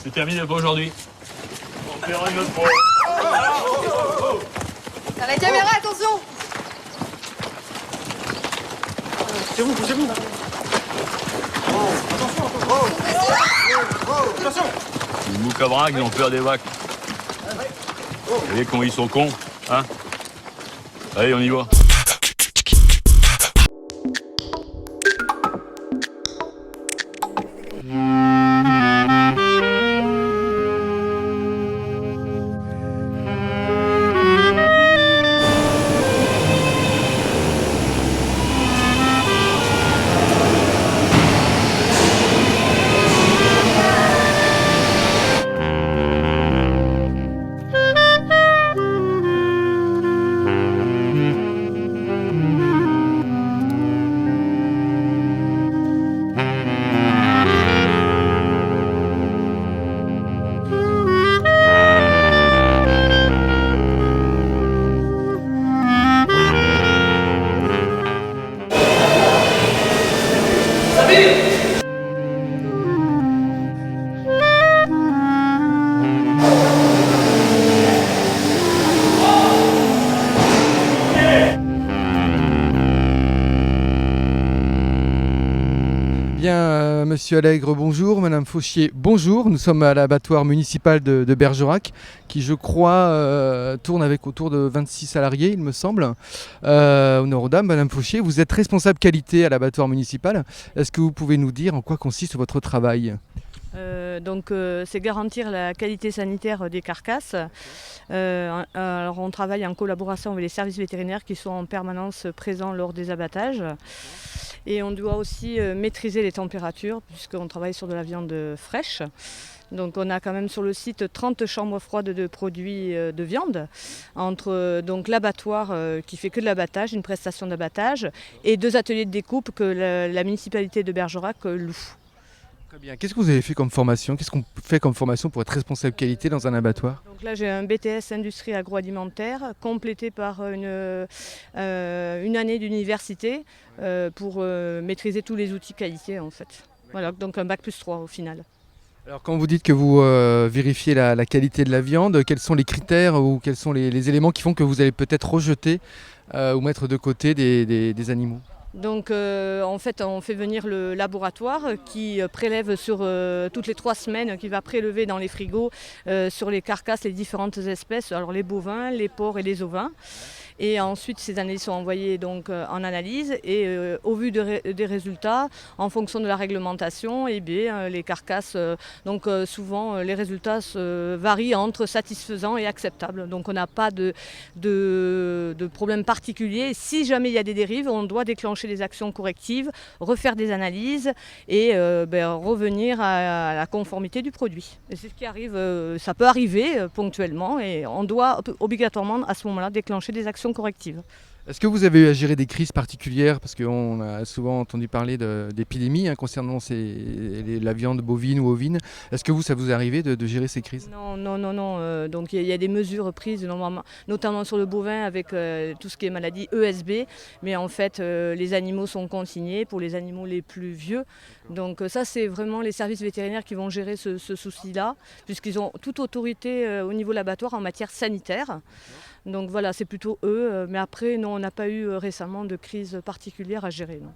C'est terminé pour aujourd'hui. On verra une autre fois. À la caméra, attention! Bougez-vous. Attention. Les moucabraques, ils ont peur des vagues. Vous voyez comment ils sont cons, hein? Allez, on y va. Bien, Monsieur Allègre, bonjour. Madame Fauchier, bonjour. Nous sommes à l'abattoir municipal de Bergerac, qui, je crois, tourne avec autour de 26 salariés, il me semble. Honneur aux dames, Madame Fauchier, vous êtes responsable qualité à l'abattoir municipal. Est-ce que vous pouvez nous dire en quoi consiste votre travail ? C'est garantir la qualité sanitaire des carcasses. Alors on travaille en collaboration avec les services vétérinaires qui sont en permanence présents lors des abattages. Et on doit aussi maîtriser les températures puisqu'on travaille sur de la viande fraîche. Donc on a quand même sur le site 30 chambres froides de produits de viande, entre l'abattoir qui fait que de l'abattage, une prestation d'abattage, et 2 ateliers de découpe que la municipalité de Bergerac loue. Très bien. Qu'est-ce que vous avez fait comme formation ? Qu'est-ce qu'on fait comme formation pour être responsable qualité dans un abattoir ? Donc là, j'ai un BTS industrie agroalimentaire complété par une année d'université pour maîtriser tous les outils qualité en fait. Voilà, donc un bac+3 au final. Alors quand vous dites que vous vérifiez la qualité de la viande, quels sont les critères ou quels sont les éléments qui font que vous allez peut-être rejeter ou mettre de côté des animaux ? Donc en fait on fait venir le laboratoire qui prélève sur toutes les 3 semaines, qui va prélever dans les frigos sur les carcasses les différentes espèces, alors les bovins, les porcs et les ovins. Et ensuite ces analyses sont envoyées donc en analyse et au vu des résultats, en fonction de la réglementation, les carcasses, souvent les résultats varient entre satisfaisants et acceptables. Donc on n'a pas de problème particulier. Si jamais il y a des dérives, on doit déclencher des actions correctives, refaire des analyses et revenir à la conformité du produit. Et c'est ce qui arrive, ça peut arriver ponctuellement et on doit obligatoirement à ce moment-là déclencher des actions correctives. Est-ce que vous avez eu à gérer des crises particulières ? Parce qu'on a souvent entendu parler d'épidémies concernant la viande bovine ou ovine. Est-ce que ça vous est arrivé de gérer ces crises ? Non. Donc il y a des mesures prises, notamment sur le bovin avec tout ce qui est maladie ESB. Mais en fait, les animaux sont consignés pour les animaux les plus vieux. Donc ça, c'est vraiment les services vétérinaires qui vont gérer ce souci-là, puisqu'ils ont toute autorité au niveau de l'abattoir en matière sanitaire. Donc voilà, c'est plutôt eux. Mais après, non, on n'a pas eu récemment de crise particulière à gérer. Non.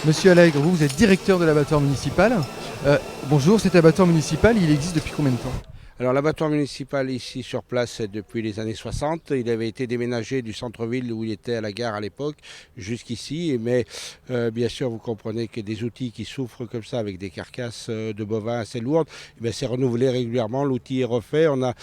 Monsieur Allègre, vous êtes directeur de l'abattoir municipal. Bonjour, cet abattoir municipal, il existe depuis combien de temps ? Alors l'abattoir municipal ici sur place c'est depuis les années 60. Il avait été déménagé du centre-ville où il était à la gare à l'époque jusqu'ici. Mais bien sûr vous comprenez que des outils qui souffrent comme ça avec des carcasses de bovins assez lourdes, c'est renouvelé régulièrement, l'outil est refait. On a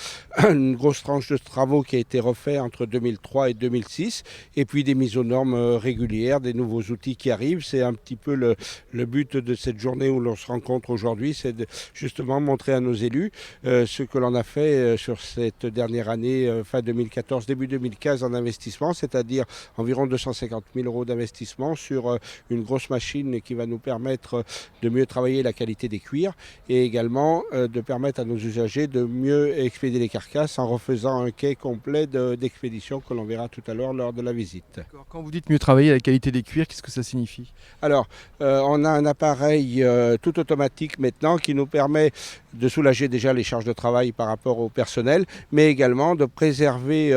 une grosse tranche de travaux qui a été refait entre 2003 et 2006 et puis des mises aux normes régulières, des nouveaux outils qui arrivent. C'est un petit peu le but de cette journée où l'on se rencontre aujourd'hui, c'est de justement montrer à nos élus ce que l'on a fait sur cette dernière année, fin 2014, début 2015 en investissement, c'est-à-dire environ 250 000 € d'investissement sur une grosse machine qui va nous permettre de mieux travailler la qualité des cuirs et également de permettre à nos usagers de mieux expédier les carcasses en refaisant un quai complet d'expédition que l'on verra tout à l'heure lors de la visite. Quand vous dites mieux travailler la qualité des cuirs, qu'est-ce que ça signifie ? Alors, on a un appareil tout automatique maintenant qui nous permet de soulager déjà les charges de travail par rapport au personnel, mais également de préserver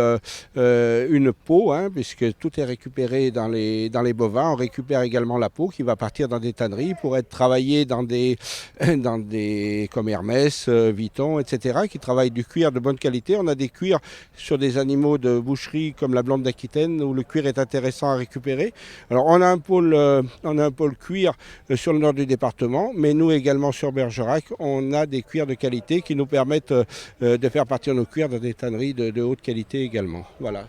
une peau, puisque tout est récupéré dans les bovins. On récupère également la peau qui va partir dans des tanneries pour être travaillée dans des comme Hermès, Vuitton, etc., qui travaillent du cuir de bonne qualité. On a des cuirs sur des animaux de boucherie comme la blonde d'Aquitaine où le cuir est intéressant à récupérer. Alors on a un pôle cuir sur le nord du département, mais nous également sur Bergerac, on a des cuirs de qualité qui nous permettent de faire partir nos cuirs dans des tanneries de haute qualité également. Voilà.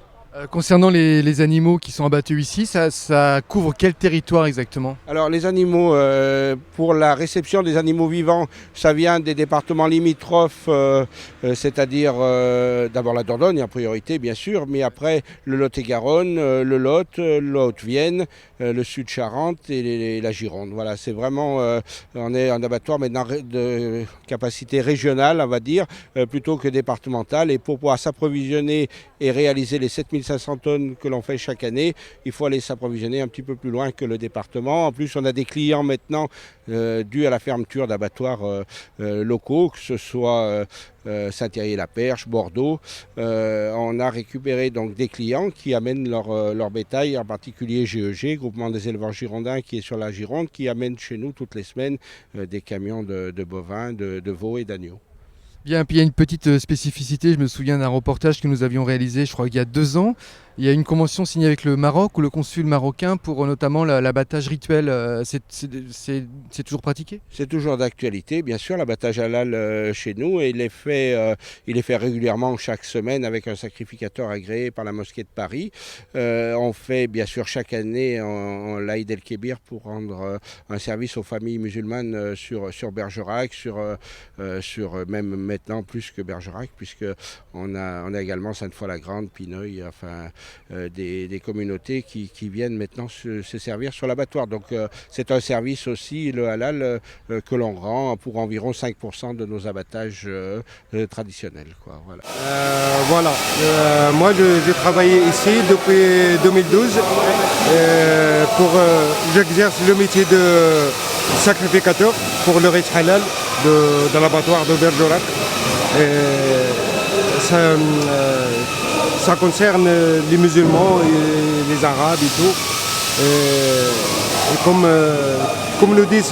Concernant les animaux qui sont abattus ici, ça couvre quel territoire exactement ? Alors les animaux, pour la réception des animaux vivants, ça vient des départements limitrophes, c'est-à-dire d'abord la Dordogne en priorité bien sûr, mais après le Lot-et-Garonne, le Lot, la Haute-Vienne, le Sud-Charente et la Gironde. Voilà, c'est vraiment, on est un abattoir maintenant de capacité régionale, on va dire, plutôt que départementale. Et pour pouvoir s'approvisionner et réaliser les 7500 tonnes que l'on fait chaque année, il faut aller s'approvisionner un petit peu plus loin que le département. En plus, on a des clients maintenant dus à la fermeture d'abattoirs locaux, que ce soit Saint-Thierry-la-Perche, Bordeaux. On a récupéré donc des clients qui amènent leur bétail, en particulier GEG, Groupement des éleveurs girondins qui est sur la Gironde, qui amène chez nous toutes les semaines des camions de bovins, de veaux et d'agneaux. Bien, puis il y a une petite spécificité, je me souviens d'un reportage que nous avions réalisé, je crois qu'il y a 2 ans. Il y a une convention signée avec le Maroc ou le consul marocain pour notamment l'abattage rituel. C'est toujours pratiqué ? C'est toujours d'actualité, bien sûr, l'abattage halal chez nous. Et il est fait régulièrement chaque semaine avec un sacrificateur agréé par la mosquée de Paris. On fait bien sûr chaque année en l'Aïd el-Kébir pour rendre un service aux familles musulmanes sur Bergerac, sur même maintenant plus que Bergerac, puisqu'on a également Sainte-Foy-la-Grande, Pineuil, enfin des communautés qui viennent maintenant se servir sur l'abattoir. Donc c'est un service aussi, le halal, que l'on rend pour environ 5% de nos abattages traditionnels. Voilà. Moi j'ai travaillé ici depuis 2012. J'exerce le métier de sacrificateur pour le rite halal de l'abattoir de Bergerac. Ça concerne les musulmans et les arabes et tout. Et comme le dit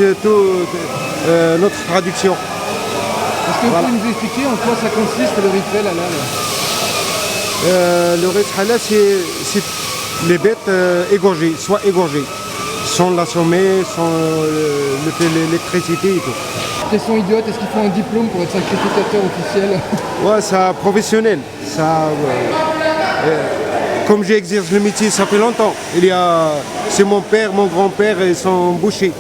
notre traduction. Est-ce que vous pouvez nous expliquer en quoi ça consiste le rituel halal ? Le rite halal, c'est les bêtes égorgées, soit égorgées, sans l'assommer, sans l'électricité et tout. Question idiote, est-ce qu'il faut un diplôme pour être sacrificateur officiel ? Ouais, c'est professionnel. Comme j'exerce le métier, ça fait longtemps. C'est mon père, mon grand-père, ils sont bouchers.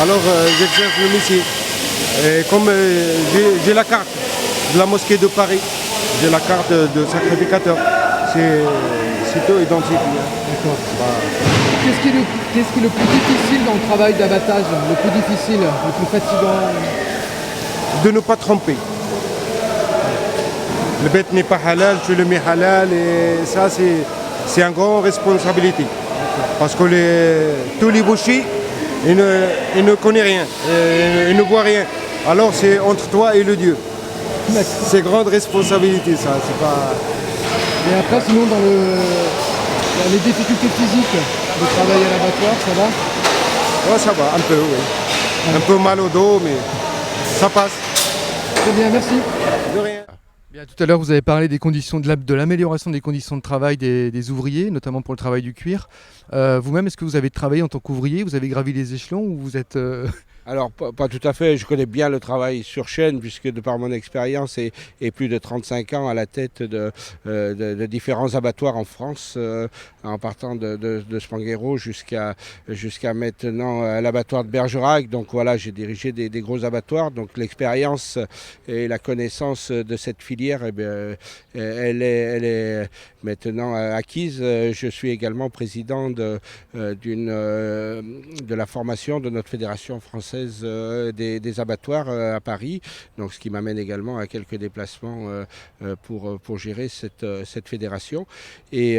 Alors j'exerce le métier. Et comme j'ai la carte de la mosquée de Paris, j'ai la carte de sacrificateur. C'est tout identique. D'accord. Qu'est-ce qui est le plus difficile dans le travail d'abattage ? Le plus difficile, le plus fatigant ? De ne pas tromper. Le bête n'est pas halal, tu le mets halal et ça c'est une grande responsabilité. Parce que tous les bouchers, ils ne connaissent rien, ils ne voient rien. Alors c'est entre toi et le Dieu. C'est grande responsabilité ça. C'est pas... Et après sinon dans les difficultés physiques de travail à l'abattoir, ça va ? Oh, ça va, un peu, oui. Un peu mal au dos, mais ça passe. Très bien, merci. De rien. Bien, tout à l'heure, vous avez parlé des conditions de l'amélioration des conditions de travail des ouvriers, notamment pour le travail du cuir. Vous-même, est-ce que vous avez travaillé en tant qu'ouvrier? Vous avez gravi les échelons ou vous êtes... Alors, pas tout à fait. Je connais bien le travail sur chaîne, puisque de par mon expérience et plus de 35 ans à la tête de différents abattoirs en France, en partant de Spanghero jusqu'à maintenant l'abattoir de Bergerac. Donc voilà, j'ai dirigé des gros abattoirs. Donc l'expérience et la connaissance de cette filière, eh bien, elle est maintenant acquise. Je suis également président de la formation de notre fédération française des abattoirs à Paris, donc ce qui m'amène également à quelques déplacements pour gérer cette fédération. Et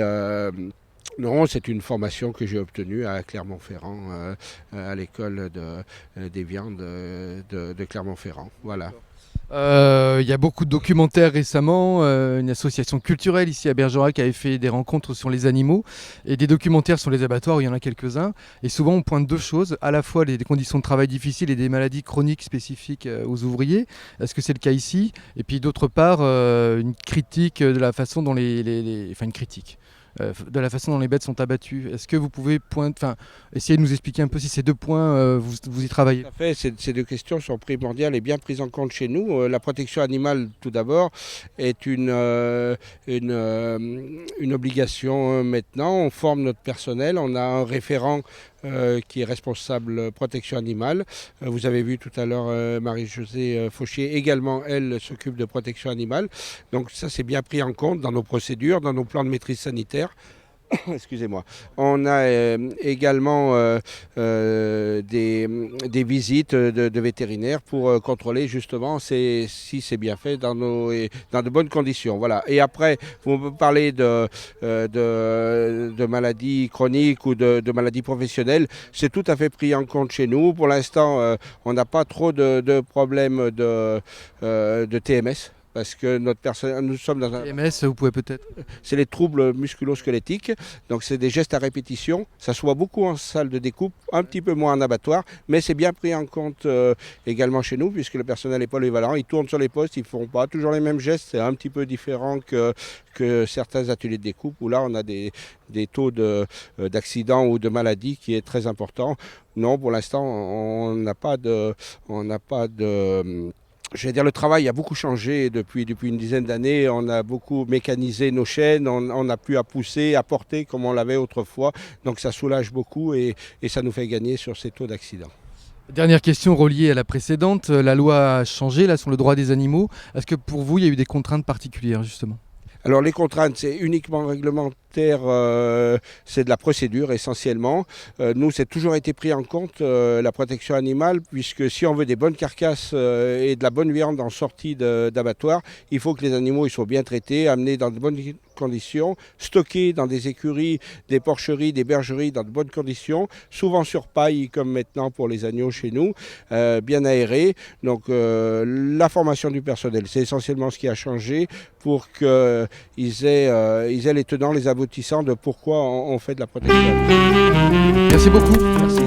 non, c'est une formation que j'ai obtenue à Clermont-Ferrand, à l'école des viandes de Clermont-Ferrand. Voilà. Il y a beaucoup de documentaires récemment, une association culturelle ici à Bergerac avait fait des rencontres sur les animaux et des documentaires sur les abattoirs, où il y en a quelques-uns. Et souvent on pointe deux choses, à la fois des conditions de travail difficiles et des maladies chroniques spécifiques aux ouvriers. Est-ce que c'est le cas ici? Et puis d'autre part, une critique de la façon dont une critique de la façon dont les bêtes sont abattues. Est-ce que vous pouvez essayer de nous expliquer un peu si ces deux points, vous y travaillez? Tout à fait, ces deux questions sont primordiales et bien prises en compte chez nous. La protection animale, tout d'abord, est une obligation maintenant. On forme notre personnel, on a un référent qui est responsable protection animale. Vous avez vu tout à l'heure Marie-Josée Fauchier, également elle s'occupe de protection animale. Donc ça c'est bien pris en compte dans nos procédures, dans nos plans de maîtrise sanitaire. Excusez-moi. On a également des visites de vétérinaires pour contrôler justement si c'est bien fait dans de bonnes conditions. Voilà. Et après, vous me parlez de maladies chroniques ou de maladies professionnelles. C'est tout à fait pris en compte chez nous. Pour l'instant, on n'a pas trop de problèmes de TMS. Parce que nous sommes dans un... TMS, vous pouvez peut-être... C'est les troubles musculo-squelettiques, donc c'est des gestes à répétition. Ça se voit beaucoup en salle de découpe, un petit peu moins en abattoir, mais c'est bien pris en compte également chez nous, puisque le personnel est polyvalent. Ils tournent sur les postes, ils ne font pas toujours les mêmes gestes. C'est un petit peu différent que certains ateliers de découpe, où là on a des taux d'accidents ou de maladies qui est très important. Non, pour l'instant, on n'a pas de je vais dire, le travail a beaucoup changé depuis une dizaine d'années. On a beaucoup mécanisé nos chaînes, on n'a plus à pousser, à porter comme on l'avait autrefois. Donc ça soulage beaucoup et ça nous fait gagner sur ces taux d'accident. Dernière question reliée à la précédente. La loi a changé là, sur le droit des animaux. Est-ce que pour vous, il y a eu des contraintes particulières justement? Alors les contraintes, c'est uniquement réglementaire, c'est de la procédure essentiellement. Nous, c'est toujours été pris en compte la protection animale, puisque si on veut des bonnes carcasses et de la bonne viande en sortie d'abattoir, il faut que les animaux ils soient bien traités, amenés dans de bonnes conditions, stockés dans des écuries, des porcheries, des bergeries dans de bonnes conditions, souvent sur paille comme maintenant pour les agneaux chez nous, bien aérés. Donc la formation du personnel, c'est essentiellement ce qui a changé pour qu'ils aient les tenants, les aboutissants de pourquoi on fait de la protection. Merci beaucoup. Merci.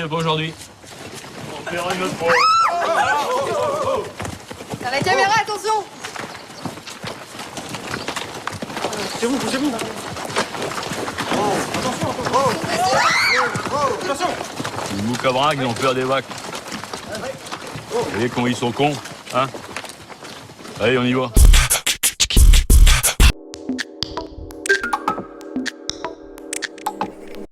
mais pas aujourd'hui. On verra une autre fois. À la caméra, attention! C'est vous. Les moucabraques, ils ont peur des vagues. Vous voyez comment ils sont cons, hein? Allez, on y va.